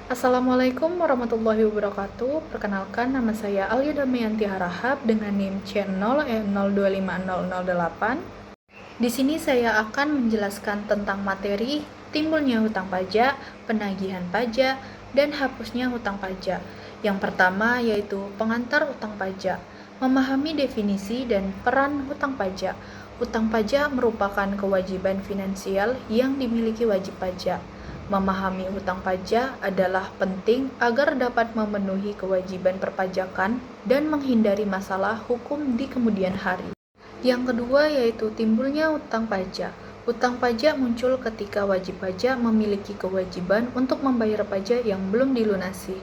Assalamualaikum warahmatullahi wabarakatuh. Perkenalkan, nama saya Alia Damayanti Harahap dengan NIM C0E025008. Di sini saya akan menjelaskan tentang materi timbulnya hutang pajak, penagihan pajak, dan hapusnya hutang pajak. Yang pertama yaitu pengantar hutang pajak. Memahami definisi dan peran hutang pajak. Hutang pajak merupakan kewajiban finansial yang dimiliki wajib pajak. Memahami hutang pajak adalah penting agar dapat memenuhi kewajiban perpajakan dan menghindari masalah hukum di kemudian hari. Yang kedua yaitu timbulnya hutang pajak. Hutang pajak muncul ketika wajib pajak memiliki kewajiban untuk membayar pajak yang belum dilunasi.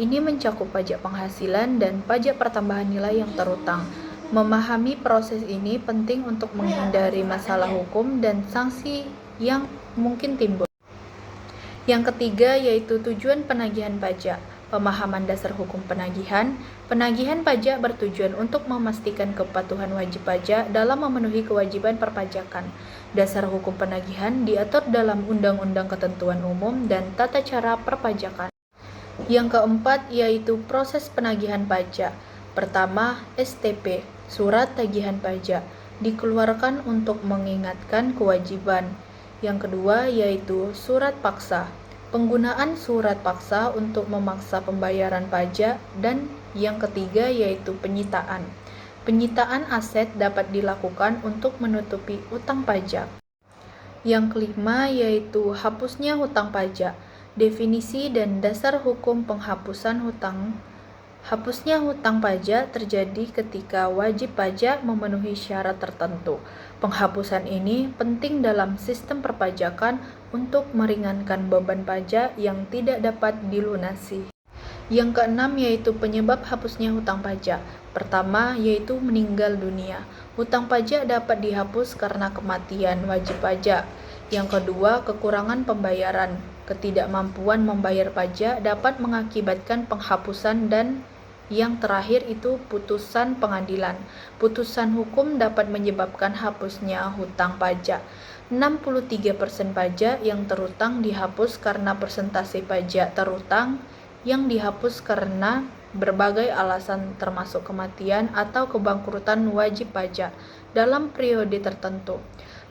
Ini mencakup pajak penghasilan dan pajak pertambahan nilai yang terutang. Memahami proses ini penting untuk menghindari masalah hukum dan sanksi yang mungkin timbul. Yang ketiga yaitu tujuan penagihan pajak. Pemahaman dasar hukum penagihan. Penagihan pajak bertujuan untuk memastikan kepatuhan wajib pajak dalam memenuhi kewajiban perpajakan. Dasar hukum penagihan diatur dalam Undang-Undang Ketentuan Umum dan Tata Cara Perpajakan. Yang keempat yaitu proses penagihan pajak. Pertama, STP, Surat Tagihan Pajak, dikeluarkan untuk mengingatkan kewajiban. Yang kedua yaitu surat paksa. Penggunaan surat paksa untuk memaksa pembayaran pajak, dan yang ketiga yaitu penyitaan. Penyitaan aset dapat dilakukan untuk menutupi utang pajak. Yang kelima yaitu hapusnya hutang pajak. Definisi dan dasar hukum penghapusan hutang. Hapusnya hutang pajak terjadi ketika wajib pajak memenuhi syarat tertentu. Penghapusan ini penting dalam sistem perpajakan untuk meringankan beban pajak yang tidak dapat dilunasi. Yang keenam yaitu penyebab hapusnya hutang pajak. Pertama yaitu meninggal dunia. Hutang pajak dapat dihapus karena kematian wajib pajak. Yang kedua, kekurangan pembayaran. Ketidakmampuan membayar pajak dapat mengakibatkan penghapusan, dan yang terakhir itu putusan pengadilan. Putusan hukum dapat menyebabkan hapusnya hutang pajak. 63% pajak yang terutang dihapus karena persentase pajak terutang yang dihapus karena berbagai alasan termasuk kematian atau kebangkrutan wajib pajak dalam periode tertentu.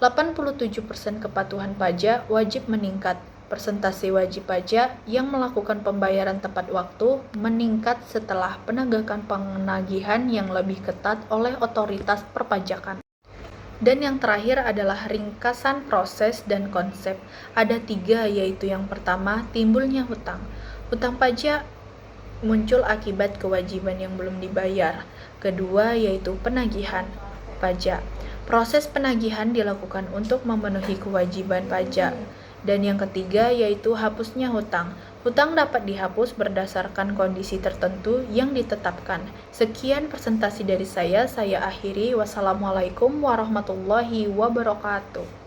87% kepatuhan pajak wajib meningkat. Persentase wajib pajak yang melakukan pembayaran tepat waktu meningkat setelah penegakan penagihan yang lebih ketat oleh otoritas perpajakan. Dan yang terakhir adalah ringkasan proses dan konsep. Ada 3 yaitu yang pertama timbulnya hutang. Hutang pajak muncul akibat kewajiban yang belum dibayar. Kedua yaitu penagihan pajak. Proses penagihan dilakukan untuk memenuhi kewajiban pajak. Dan yang ketiga yaitu hapusnya hutang. Hutang dapat dihapus berdasarkan kondisi tertentu yang ditetapkan. Sekian presentasi dari saya akhiri. Wassalamualaikum warahmatullahi wabarakatuh.